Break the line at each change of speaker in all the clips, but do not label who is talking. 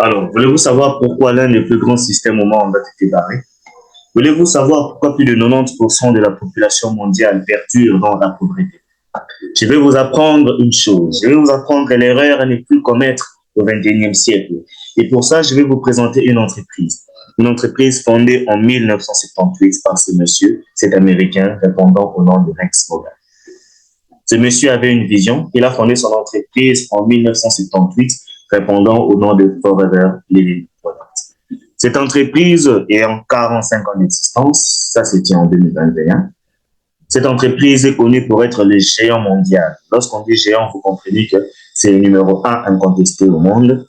Alors, voulez-vous savoir pourquoi l'un des plus grands systèmes au monde a été barré? Voulez-vous savoir pourquoi plus de 90% de la population mondiale perdure dans la pauvreté? Je vais vous apprendre une chose. Je vais vous apprendre que l'erreur à ne plus commettre au XXIe siècle. Et pour ça, je vais vous présenter une entreprise. Une entreprise fondée en 1978 par ce monsieur, cet Américain répondant au nom de Rex Morgan. Ce monsieur avait une vision. Il a fondé son entreprise en 1978, répondant au nom de Forever Living Products. Cette entreprise est en 45 ans d'existence. Ça, c'était en 2021. Cette entreprise est connue pour être le géant mondial. Lorsqu'on dit géant, vous comprenez que c'est le numéro un incontesté au monde.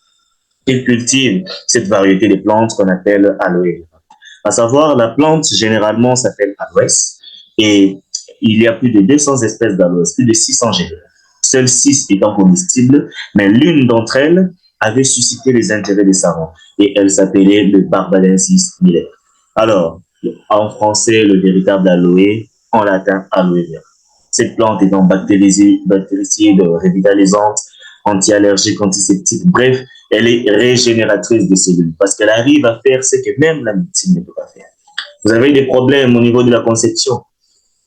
Il cultive cette variété de plantes qu'on appelle aloe vera. À savoir, la plante généralement s'appelle aloès et il y a plus de 200 espèces d'aloès, plus de 600 génères. Seules 6 étant comestibles, mais l'une d'entre elles avait suscité les intérêts des savants et elle s'appelait le Barbadensis miller. Alors, en français, le véritable aloe, en latin, aloe vera. Cette plante étant bactéricide, revitalisante, anti-allergique, antiseptique, bref, elle est régénératrice des cellules parce qu'elle arrive à faire ce que même la médecine ne peut pas faire. Vous avez des problèmes au niveau de la conception,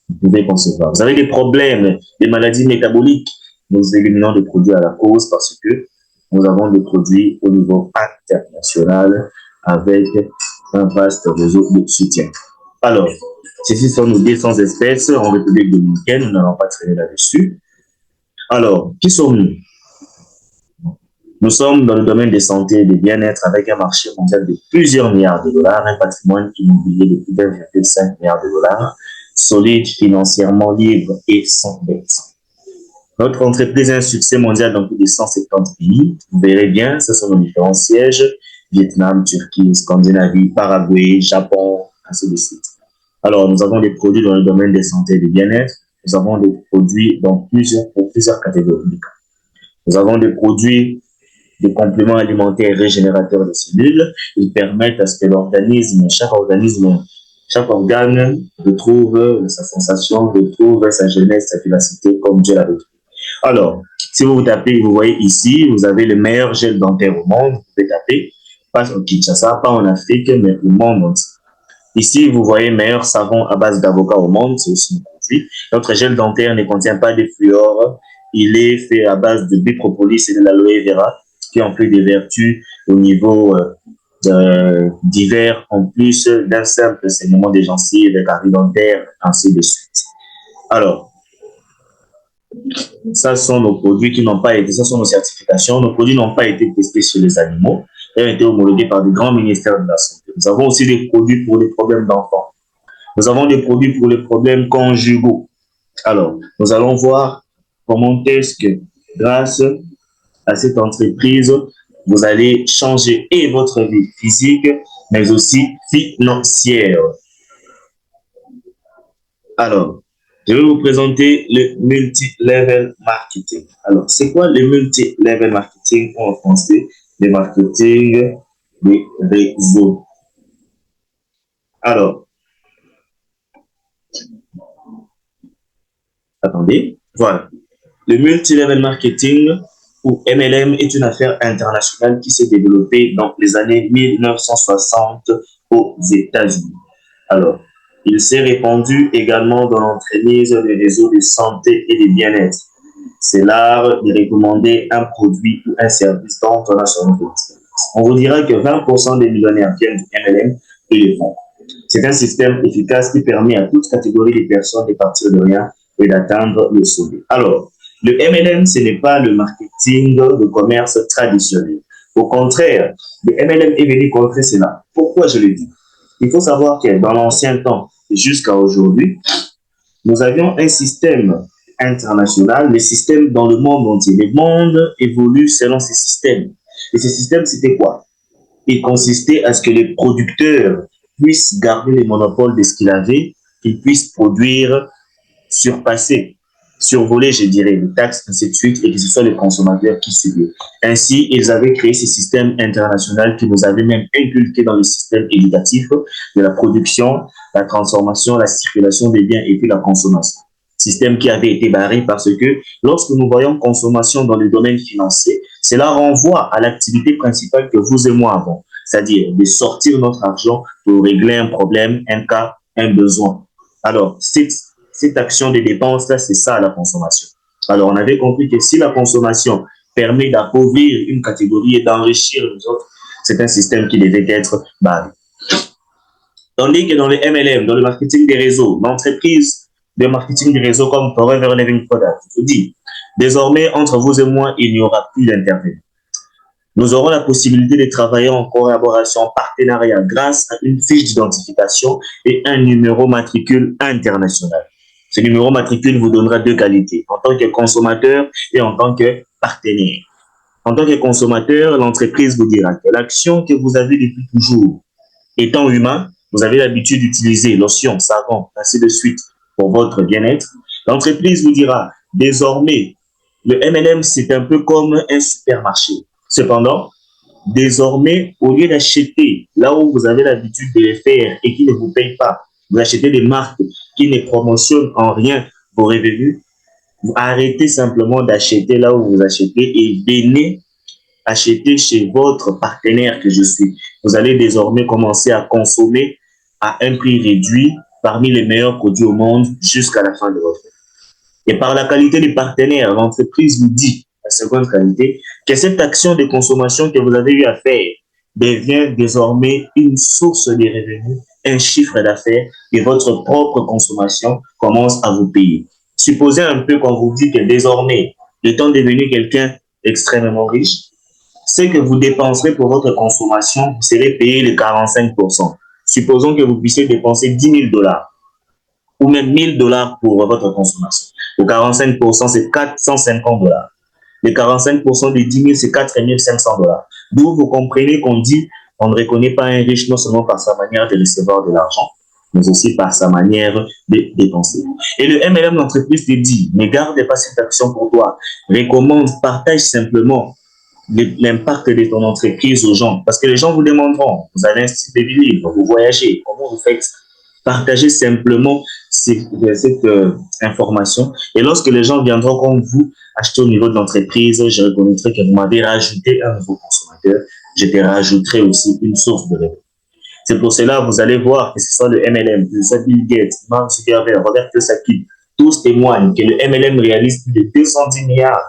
vous pouvez concevoir. Vous avez des problèmes, des maladies métaboliques, nous éliminons des produits à la cause parce que nous avons des produits au niveau international avec un vaste réseau de soutien. Alors, ceci sont nos 200 espèces en République dominicaine, nous n'allons pas traîner là-dessus. Alors, qui sommes-nous? Nous sommes dans le domaine des santé et des bien-être avec un marché mondial de plusieurs milliards de dollars, un patrimoine immobilier de plus d'1,5 milliard de dollars, solide, financièrement libre et sans dette. Notre entreprise a un succès mondial dans plus de 170 pays. Vous verrez bien, ce sont nos différents sièges: Vietnam, Turquie, Scandinavie, Paraguay, Japon, ainsi de suite. Alors, nous avons des produits dans le domaine des santé et du bien-être. Nous avons des produits pour plusieurs catégories. Nous avons des produits, des compléments alimentaires régénérateurs de cellules. Ils permettent à ce que chaque organe retrouve sa sensation, retrouve sa jeunesse, sa vivacité comme Dieu l'a retrouvé. Alors, si vous tapez, vous voyez ici, vous avez le meilleur gel dentaire au monde. Vous pouvez taper, pas au Kinshasa, pas en Afrique, mais au monde entier. Ici, vous voyez meilleur savon à base d'avocat au monde, c'est aussi un produit. Notre gel dentaire ne contient pas de fluor. Il est fait à base de bipropolis et de l'aloe vera, qui ont fait des vertus au niveau divers, en plus d'un simple saignement des gencives, des caries dentaires, ainsi de suite. Alors, ça sont nos produits qui n'ont pas été, ça sont nos certifications. Nos produits n'ont pas été testés sur les animaux. Ils ont été homologués par des grands ministères de la santé. Nous avons aussi des produits pour les problèmes d'enfants. Nous avons des produits pour les problèmes conjugaux. Alors, nous allons voir comment est-ce que, grâce à cette entreprise, vous allez changer et votre vie physique, mais aussi financière. Alors, je vais vous présenter le multi-level marketing. Alors, c'est quoi le multi-level marketing ou en français, le marketing des réseaux? Alors, attendez, voilà. Le multi-level marketing ou MLM est une affaire internationale qui s'est développée dans les années 1960 aux États-Unis. Alors, il s'est répandu également dans l'entremise des réseaux de santé et de bien-être. C'est l'art de recommander un produit ou un service dont on a son expérience. On vous dira que 20% des millionnaires viennent du MLM et les font. C'est un système efficace qui permet à toute catégorie de personnes de partir de rien et d'atteindre le sommet. Alors, le MLM, ce n'est pas le marketing de commerce traditionnel. Au contraire, le MLM est venu contrer cela. Pourquoi je le dis? Il faut savoir que dans l'ancien temps jusqu'à aujourd'hui, nous avions un système international, les systèmes dans le monde entier. Le monde évolue selon ces systèmes. Et ces systèmes, c'était quoi? Il consistait à ce que les producteurs puissent garder les monopoles de ce qu'ils avaient, qu'ils puissent produire, surpasser, survoler, je dirais, les taxes, ainsi de suite, et que ce soit les consommateurs qui suivaient. Ainsi, ils avaient créé ces systèmes internationaux qui nous avaient même inculqués dans le système éducatif de la production, la transformation, la circulation des biens et puis la consommation. système qui avait été barré parce que lorsque nous voyons consommation dans le domaine financier, cela renvoie à l'activité principale que vous et moi avons, c'est-à-dire de sortir notre argent pour régler un problème, un cas, un besoin. Alors, cette action de dépense-là, c'est ça la consommation. Alors, on avait compris que si la consommation permet d'appauvrir une catégorie et d'enrichir les autres, c'est un système qui devait être barré. Tandis que dans le MLM, dans le marketing des réseaux, l'entreprise de marketing des réseaux comme Forever Living Product vous dit, désormais, entre vous et moi, il n'y aura plus d'intervenants. Nous aurons la possibilité de travailler en collaboration, en partenariat, grâce à une fiche d'identification et un numéro matricule international. Ce numéro matricule vous donnera deux qualités, en tant que consommateur et en tant que partenaire. En tant que consommateur, l'entreprise vous dira que l'action que vous avez depuis toujours, étant humain, vous avez l'habitude d'utiliser lotion, savon, ainsi de suite pour votre bien-être. L'entreprise vous dira, désormais, le MLM, c'est un peu comme un supermarché. Cependant, désormais, au lieu d'acheter là où vous avez l'habitude de les faire et qui ne vous payent pas, vous achetez des marques qui ne promotionnent en rien vos revenus, vous arrêtez simplement d'acheter là où vous achetez et venez acheter chez votre partenaire que je suis. Vous allez désormais commencer à consommer à un prix réduit parmi les meilleurs produits au monde jusqu'à la fin de votre vie. Et par la qualité des partenaires, l'entreprise vous dit, la seconde qualité, que cette action de consommation que vous avez eu à faire devient désormais une source de revenus, un chiffre d'affaires et votre propre consommation commence à vous payer. Supposez un peu qu'on vous dit que désormais, étant devenu quelqu'un extrêmement riche, ce que vous dépenserez pour votre consommation, vous serez payé les 45%. Supposons que vous puissiez dépenser 10 000 $ ou même 1 000 $ pour votre consommation. Le 45%, c'est 450 $. Les 45% des 10 000, c'est 4 500 $. D'où vous comprenez qu'on dit, on ne reconnaît pas un riche non seulement par sa manière de recevoir de l'argent, mais aussi par sa manière de dépenser. Et le MLM, l'entreprise te dit, ne garde pas cette action pour toi. Recommande, partage simplement l'impact de ton entreprise aux gens. Parce que les gens vous demanderont, vous avez un style de vie libre, vous voyagez, comment vous faites? Partagez simplement cette information. Et lorsque les gens viendront comme vous acheter au niveau de l'entreprise, je reconnaîtrai que vous m'avez rajouté un nouveau consommateur. Je te rajouterai aussi une source de revenus. C'est pour cela que vous allez voir que ce soit le MLM, que ce soit Bill Gates, Mark Zuckerberg, Robert Kiyosaki, tous témoignent que le MLM réalise plus de 210 milliards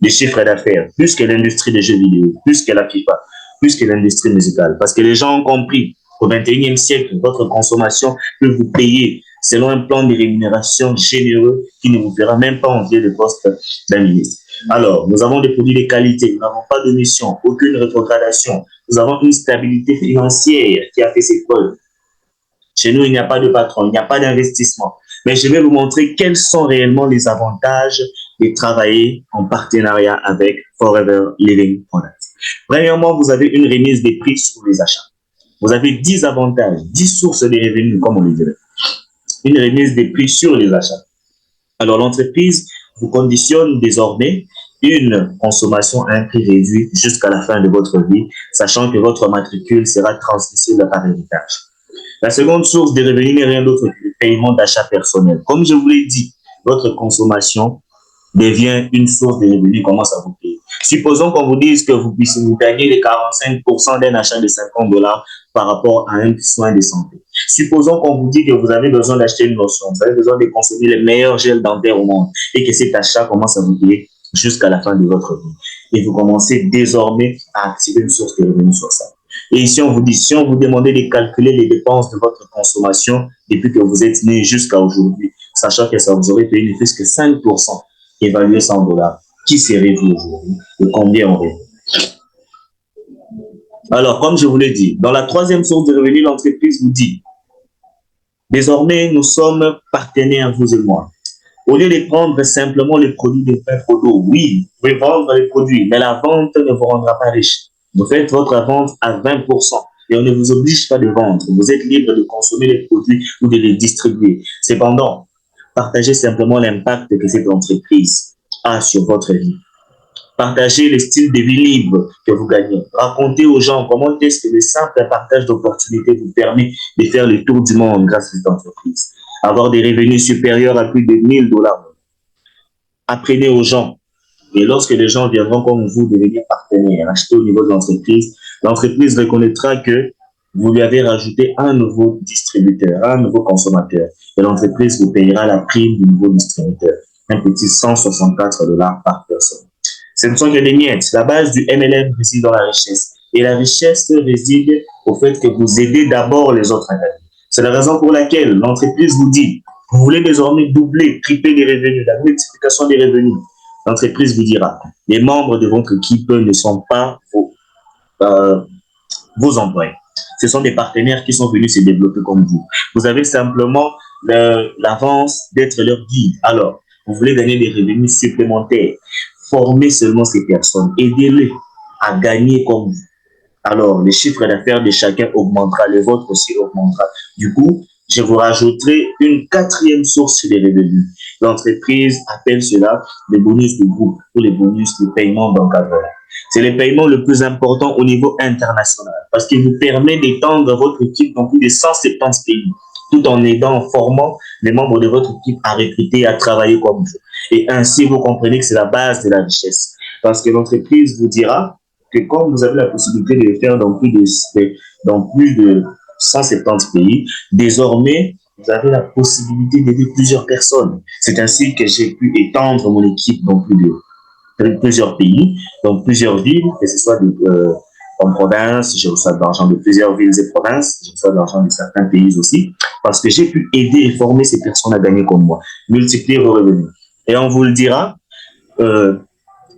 de chiffres d'affaires, plus que l'industrie des jeux vidéo, plus que la FIFA, plus que l'industrie musicale. Parce que les gens ont compris qu'au 21e siècle, votre consommation peut vous payer selon un plan de rémunération généreux qui ne vous fera même pas envier le poste d'un ministre. Alors, nous avons des produits de qualité, nous n'avons pas de mission, aucune rétrogradation. Nous avons une stabilité financière qui a fait ses preuves. Chez nous, il n'y a pas de patron, il n'y a pas d'investissement. Mais je vais vous montrer quels sont réellement les avantages de travailler en partenariat avec Forever Living Product. Premièrement, vous avez une remise des prix sur les achats. Vous avez 10 avantages, 10 sources de revenus, comme on le dirait. Une remise des prix sur les achats. Alors, l'entreprise vous conditionne désormais une consommation à un prix réduit jusqu'à la fin de votre vie, sachant que votre matricule sera transmissible par héritage. La seconde source de revenus n'est rien d'autre que le paiement d'achat personnel. Comme je vous l'ai dit, votre consommation devient une source de revenus, commence à vous payer. Supposons qu'on vous dise que vous puissiez gagner les 45% d'un achat de 50 $ par rapport à un soin de santé. Supposons qu'on vous dit que vous avez besoin d'acheter une lotion, vous avez besoin de consommer les meilleurs gels dentaires au monde et que cet achat commence à vous payer jusqu'à la fin de votre vie. Et vous commencez désormais à activer une source de revenus sur ça. Et ici, on vous dit, si on vous demandait de calculer les dépenses de votre consommation depuis que vous êtes né jusqu'à aujourd'hui, sachant que ça vous aurait payé ne plus que 5%, évalué 100 $, qui serez-vous aujourd'hui et combien aurez-vous? Alors, comme je vous l'ai dit, dans la troisième source de revenus, l'entreprise vous dit, désormais, nous sommes partenaires, vous et moi. Au lieu de prendre simplement les produits de pain d'eau, oui, vous pouvez vendre les produits, mais la vente ne vous rendra pas riche. Vous faites votre vente à 20% et on ne vous oblige pas de vendre. Vous êtes libre de consommer les produits ou de les distribuer. Cependant, partagez simplement l'impact que cette entreprise a sur votre vie. Partagez le style de vie libre que vous gagnez. Racontez aux gens comment est-ce que le simple partage d'opportunités vous permet de faire le tour du monde grâce à cette entreprise. avoir des revenus supérieurs à plus de 1000 $. Apprenez aux gens. Et lorsque les gens viendront comme vous devenir partenaires, acheter au niveau de l'entreprise reconnaîtra que vous lui avez rajouté un nouveau distributeur, un nouveau consommateur. Et l'entreprise vous payera la prime du nouveau distributeur. Un petit 164 $ par personne. Ce ne sont que des miettes. La base du MLM réside dans la richesse. Et la richesse réside au fait que vous aidez d'abord les autres à gagner. C'est la raison pour laquelle l'entreprise vous dit, vous voulez désormais doubler, tripler les revenus, la multiplication des revenus. L'entreprise vous dira, les membres de votre équipe ne sont pas vos employés. Ce sont des partenaires qui sont venus se développer comme vous. Vous avez simplement l'avance d'être leur guide. Alors, vous voulez gagner des revenus supplémentaires. Formez seulement ces personnes. Aidez-les à gagner comme vous. Alors, le chiffre d'affaires de chacun augmentera, le vôtre aussi augmentera. Du coup, je vous rajouterai une quatrième source de revenus. L'entreprise appelle cela les bonus de groupe ou les bonus de paiement d'encadrement. C'est le paiement le plus important au niveau international parce qu'il vous permet d'étendre votre équipe dans plus de 170 pays, tout en aidant, en formant les membres de votre équipe à recruter et à travailler comme vous. Et ainsi, vous comprenez que c'est la base de la richesse. Parce que l'entreprise vous dira que comme vous avez la possibilité de le faire dans plus de 170 pays, désormais, vous avez la possibilité d'aider plusieurs personnes. C'est ainsi que j'ai pu étendre mon équipe dans plusieurs pays, dans plusieurs villes, que ce soit en province, je reçois de l'argent de plusieurs villes et provinces, je reçois de l'argent de certains pays aussi, parce que j'ai pu aider et former ces personnes à gagner comme moi, multiplier vos revenus. Et on vous le dira,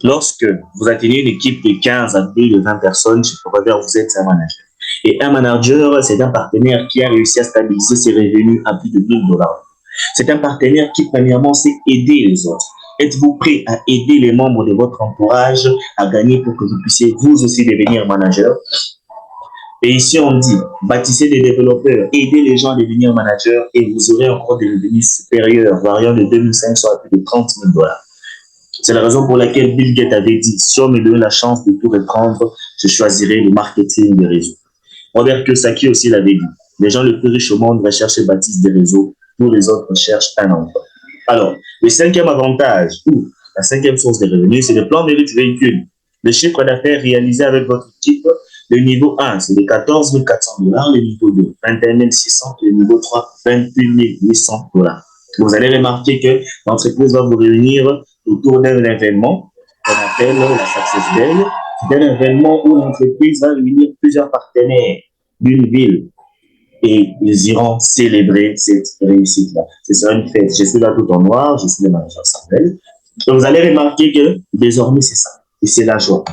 lorsque vous atteignez une équipe de 15 à plus de 20 personnes, je pourrais dire que vous êtes un manager. Et un manager, c'est un partenaire qui a réussi à stabiliser ses revenus à plus de 1000 $. C'est un partenaire qui, premièrement, sait aider les autres. Êtes-vous prêt à aider les membres de votre entourage à gagner pour que vous puissiez vous aussi devenir manager? Et ici, on dit, bâtissez des développeurs, aidez les gens à devenir managers et vous aurez encore des revenus supérieurs, variant de 2500 à plus de 30 000 $. C'est la raison pour laquelle Bill Gates avait dit, si on me donne la chance de tout reprendre, je choisirai le marketing des réseaux. Robert Kiyosaki aussi l'avait dit, les gens les plus riches au monde recherchent et bâtissent des réseaux, tous les autres recherchent un emploi. Alors, le cinquième avantage, ou la cinquième source de revenus, c'est le plan mérite véhicule. Le chiffre d'affaires réalisé avec votre équipe, le niveau 1, c'est de 14 400 $, le niveau 2, 21 600 $, le niveau 3, 28 800 $. Vous allez remarquer que l'entreprise va vous réunir autour d'un événement qu'on appelle la Success Day. C'est un événement où l'entreprise va réunir plusieurs partenaires d'une ville et ils iront célébrer cette réussite-là. Ce sera une fête. Je suis là tout en noir, je suis le manager Samuel. Donc vous allez remarquer que désormais c'est ça et c'est la joie.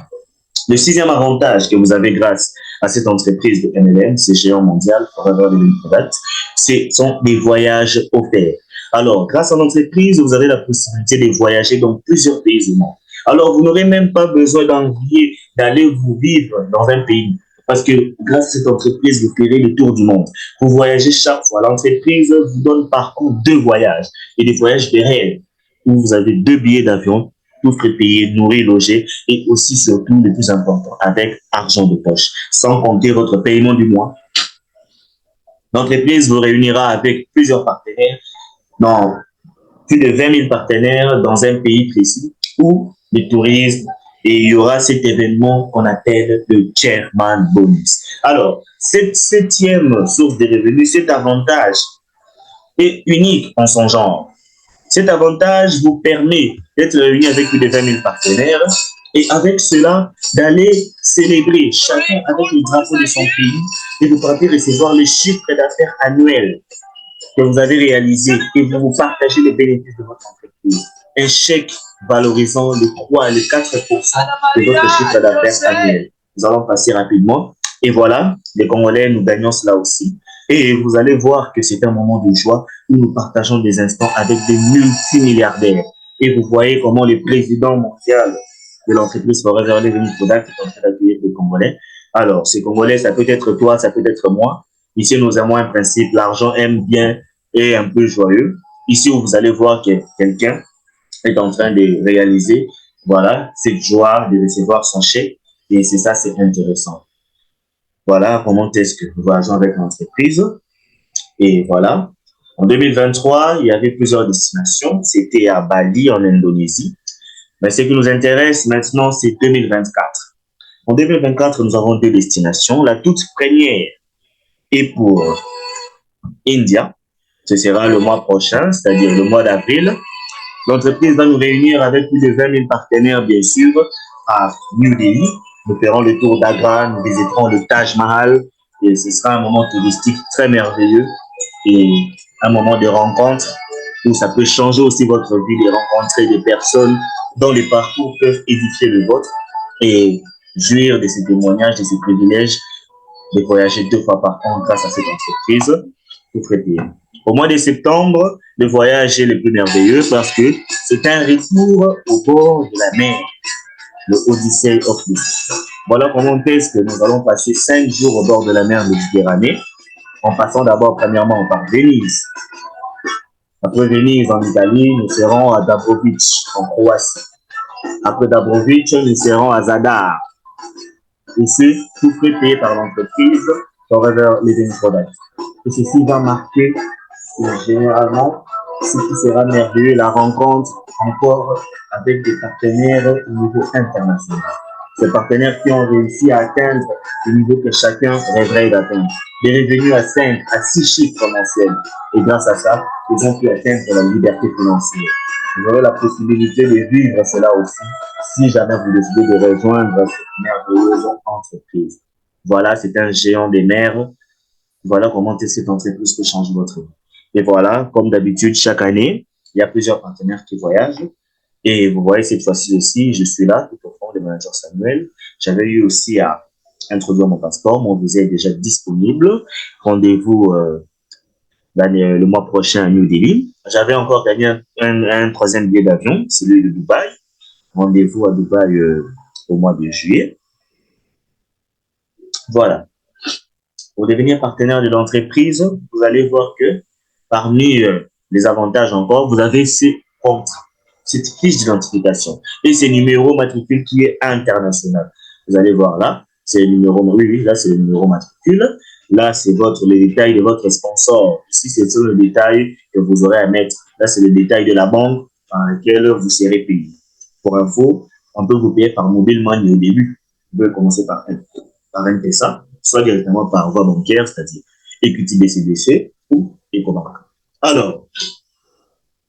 Le sixième avantage que vous avez grâce à cette entreprise de MLM, c'est géant mondial, Forever Living Product, ce sont des voyages offerts. Alors, grâce à l'entreprise, vous avez la possibilité de voyager dans plusieurs pays du monde. Alors, vous n'aurez même pas besoin d'envier, d'aller vous vivre dans un pays. Parce que grâce à cette entreprise, vous ferez le tour du monde. Vous voyagez chaque fois. L'entreprise vous donne par contre 2 voyages. Et des voyages de rêve, où vous avez 2 billets d'avion, tout frais payé, nourri, logé, et aussi surtout, le plus important, avec argent de poche, sans compter votre paiement du mois. L'entreprise vous réunira avec plusieurs partenaires, dans plus de 20 000 partenaires dans un pays précis où le tourisme, et il y aura cet événement qu'on appelle le Chairman Bonus. Alors, cette septième source de revenus, cet avantage est unique en son genre. Cet avantage vous permet d'être réuni avec plus de 20 000 partenaires et avec cela, d'aller célébrer chacun avec le drapeau de son pays et vous partez recevoir les chiffres d'affaires annuels que vous avez réalisé et vous partagez les bénéfices de votre entreprise. Un chèque valorisant le 3 et le 4% de votre chiffre d'affaires annuel. Nous allons passer rapidement. Et voilà, les Congolais, nous gagnons cela aussi. Et vous allez voir que c'est un moment de joie où nous partageons des instants avec des multimilliardaires. Et vous voyez comment le président mondial de l'entreprise Forever Living Product est en train d'accueillir les Congolais. Alors, ces Congolais, ça peut être toi, ça peut être moi. Ici, nous avons un principe, l'argent aime bien et un peu joyeux. Ici, vous allez voir que quelqu'un est en train de réaliser, voilà, cette joie de recevoir son chèque. Et c'est ça, c'est intéressant. Voilà comment est-ce que nous voyageons avec l'entreprise. Et voilà, En 2023, il y avait plusieurs destinations. C'était à Bali, en Indonésie. Mais ce qui nous intéresse maintenant, c'est 2024. En 2024, nous avons deux destinations. La toute première est pour India. Ce sera le mois prochain, c'est-à-dire le mois d'avril. L'entreprise va nous réunir avec plus de 20 000 partenaires, bien sûr, à New Delhi. Nous ferons le tour d'Agra, nous visiterons le Taj Mahal et ce sera un moment touristique très merveilleux et un moment de rencontre où ça peut changer aussi votre vie, de rencontrer des personnes dont les parcours peuvent édifier le vôtre et jouir de ces témoignages, de ces privilèges de voyager 2 fois par an grâce à cette entreprise. Tout frais payé. Au mois de septembre, le voyage est le plus merveilleux parce que c'est un retour au bord de la mer, le Odyssey of the Sea. Voilà comment est-ce que nous allons passer 5 jours au bord de la mer Méditerranée, en passant d'abord premièrement par Venise. Après Venise en Italie, nous serons à Dubrovnik en Croatie. Après Dubrovnik, nous serons à Zadar. Ici, tout frais payé par l'entreprise Forever Living Product. Et ceci va marquer généralement ce qui sera merveilleux, la rencontre encore avec des partenaires au niveau international. Ces partenaires qui ont réussi à atteindre le niveau que chacun rêverait d'atteindre. Des revenus à 5, à 6 chiffres mensuels. Et grâce à ça, ils ont pu atteindre la liberté financière. Vous aurez la possibilité de vivre cela aussi si jamais vous décidez de rejoindre cette merveilleuse entreprise. Voilà, c'est un géant des mers. Voilà comment cette entreprise peut changer votre vie. Et voilà, comme d'habitude, chaque année, il y a plusieurs partenaires qui voyagent. Et vous voyez, cette fois-ci aussi, je suis là, tout au fond, le manager Samuel. J'avais eu aussi à introduire mon passeport. Mon visa est déjà disponible. Rendez-vous le mois prochain à New Delhi. J'avais encore gagné un troisième billet d'avion, celui de Dubaï. Rendez-vous à Dubaï au mois de juillet. Voilà. Pour devenir partenaire de l'entreprise, vous allez voir que parmi les avantages encore, vous avez ces contrats, cette fiche d'identification et ces numéros matricule qui est international. Vous allez voir là, c'est le numéro, oui, là c'est le numéro matricule. Là, c'est les détails de votre sponsor. Ici, c'est le détail que vous aurez à mettre. Là, c'est le détail de la banque dans laquelle vous serez payé. Pour info, on peut vous payer par mobile money au début. Vous pouvez commencer par M-Pesa, soit directement par voie bancaire, c'est-à-dire Equity BCBC ou Ecobank. Alors,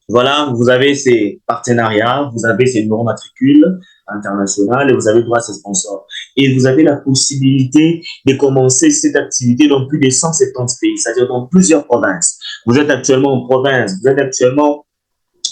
voilà, vous avez ces partenariats, vous avez ces numéros matricules internationaux et vous avez droit à ces sponsors. Et vous avez la possibilité de commencer cette activité dans plus de 170 pays, c'est-à-dire dans plusieurs provinces. Vous êtes actuellement en province, vous êtes actuellement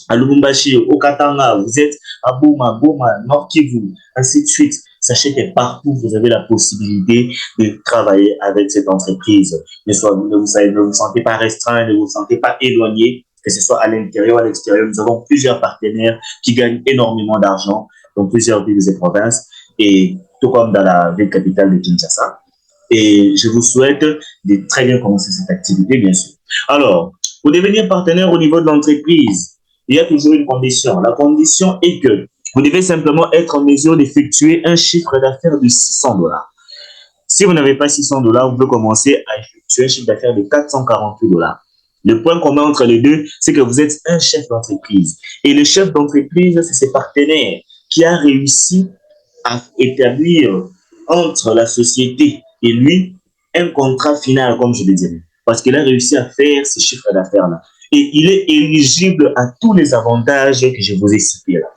à Lubumbashi, au Katanga, vous êtes à Boma, Nord Kivu, ainsi de suite. Sachez que partout, vous avez la possibilité de travailler avec cette entreprise. Ne vous sentez pas restreint, ne vous sentez pas éloigné, que ce soit à l'intérieur ou à l'extérieur. Nous avons plusieurs partenaires qui gagnent énormément d'argent dans plusieurs villes et provinces, et tout comme dans la ville capitale de Kinshasa. Et je vous souhaite de très bien commencer cette activité, bien sûr. Alors, pour devenir partenaire au niveau de l'entreprise, il y a toujours une condition. La condition est que vous devez simplement être en mesure d'effectuer un chiffre d'affaires de 600 $. Si vous n'avez pas 600 $, vous pouvez commencer à effectuer un chiffre d'affaires de 448 $. Le point commun entre les deux, c'est que vous êtes un chef d'entreprise. Et le chef d'entreprise, c'est ses partenaires qui a réussi à établir entre la société et lui un contrat final, comme je le dirais. Parce qu'il a réussi à faire ce chiffre d'affaires-là. Et il est éligible à tous les avantages que je vous ai cités là.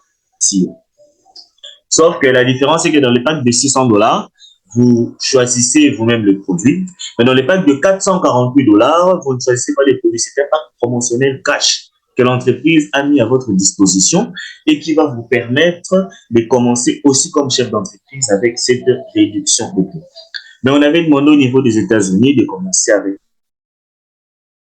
Sauf que la différence, c'est que dans le pack de 600 $, vous choisissez vous-même le produit. Mais dans le pack de 448 $, vous ne choisissez pas les produits. C'est un pack promotionnel cash que l'entreprise a mis à votre disposition et qui va vous permettre de commencer aussi comme chef d'entreprise avec cette réduction de coûts. Mais on avait demandé au niveau des États-Unis de commencer avec